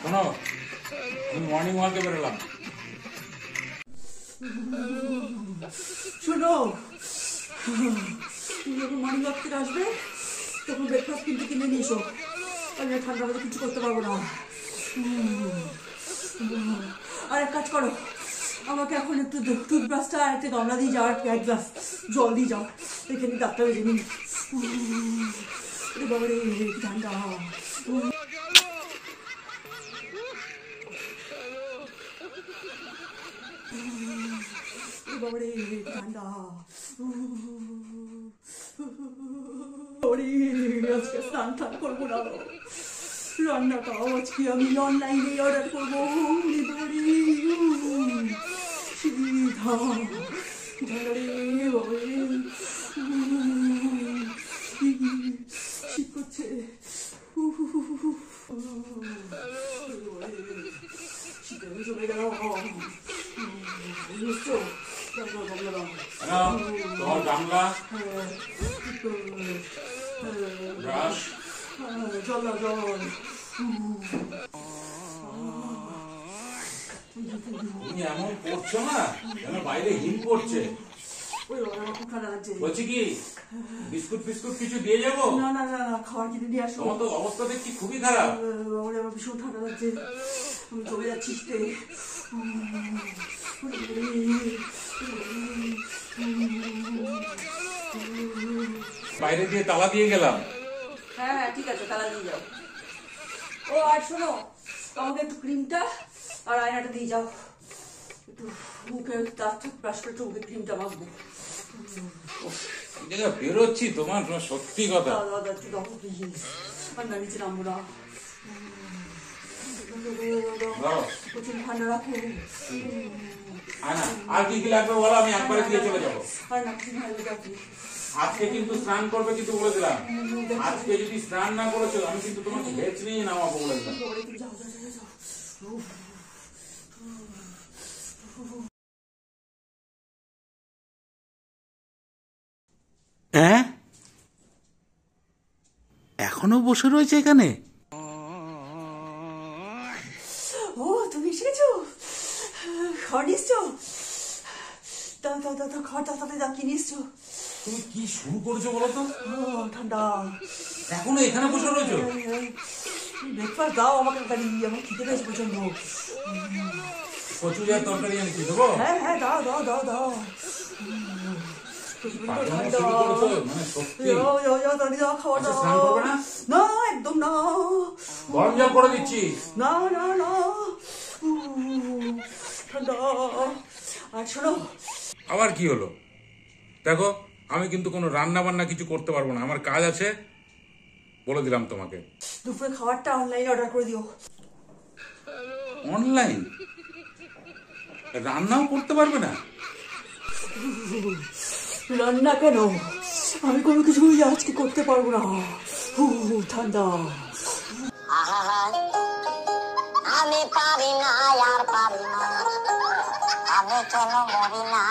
শোনো, আমি মর্নিং ওয়াকে বেরোলাম। শোনো, তুমি যখন মর্নিং ওয়াক থেকে আসবে তখন ব্রেকফাস্ট কিন্তু কিনে নিয়ে এসো। আমি ঠান্ডা মতো কিছু করতে পারবো না। আর এক কাজ করো, আমাকে এখন একটু টুথব্রাশটা আর একটা গামলা দিয়ে যাও, এক গ্লাস জল দিয়ে যাও, এখানে ডাক্তারের জন্য। বাবারে ঠান্ডা। বাবারে ঠান্ডা। আজকে স্নান টান করবো না, রান্নাটাও আজকে আমি অনলাইনে অর্ডার করবো। সিধা শীত করছে। শীতে চলে গেল। তোমার গামলা, ব্রাশ, জল জল। তুমি এমন করছো না যেন বাইরে হিম পড়ছে। বলছি কি বিস্কুট ফিস্কুট কিছু দিয়ে যাবো? না না না না, খাবার কিনে নিয়ে আসো। তোমার তো অবস্থা দেখছি খুবই খারাপ। আমার ভীষণ ঠান্ডা লাগছে, আমি চলে যাচ্ছি শীতে। বাইরে দিয়ে তালা দিয়ে গেলাম। হ্যাঁ হ্যাঁ ঠিক আছে, তালা দিয়ে যাও। ও আর শোনো, আমাকে একটু ক্রিমটা আর আয়নাটা দিয়ে যাও। একটু মুখে দাঁত ব্রাশ করে একটু মুখে ক্রিমটা মাখবো। বেরোচ্ছি, তোমার সত্যি কথা। দাদা একটু দাও প্লিজ, আর না নিচে নামবো না। প্রচুর ঠান্ডা রাখো। আর কি কি লাগবে বলো, আমি একবারে দিয়ে চলে যাবো। আর না কিছু ভালো লাগবে। আজকে কিন্তু স্নান করবে কিন্তু বলে দিলাম। আজকে যদি স্নান না করেছো আমি কিন্তু তোমাকে ভেজ নিয়ে নামাবো বলে দিলাম। হ্যাঁ, এখনো বসে রয়েছে এখানে? ও তুমি এসেছো, খাওয়া নিয়ে এসছো? দাও দাও দাও দাও, খাওয়া তাড়াতাড়ি দাও, কি নিয়ে এসছো? তুমি কি শুরু করেছো বলো তো? ঠান্ডা এখনো এখানে বসে রয়েছো? ব্রেকফাস্ট দাও আমাকে, তাড়াতাড়ি আমার খেতে পেয়েছে প্রচন্ড। কচুরিয়ার তরকারি আনছি, দেবো? হ্যাঁ হ্যাঁ দাও দাও দাও দাও। না একদম না, গরম জল করে দিচ্ছি। না না না, ঠান্ডা। আর শোনো, আবার কি হলো? দেখো আমি কিন্তু কোনো রান্না বান্না কিছু করতে পারবো না, আমার কাজ আছে বলে দিলাম তোমাকে। দুপুরে খাবারটা অনলাইনে অর্ডার করে দিও। অনলাইন? রান্নাও করতে পারবে না? রান্না কেন, আমি কোনো কিছুই আজকে করতে পারবো না। ঠান্ডা। আমি পারি না, আর পারি না, আমি কেন মরি না।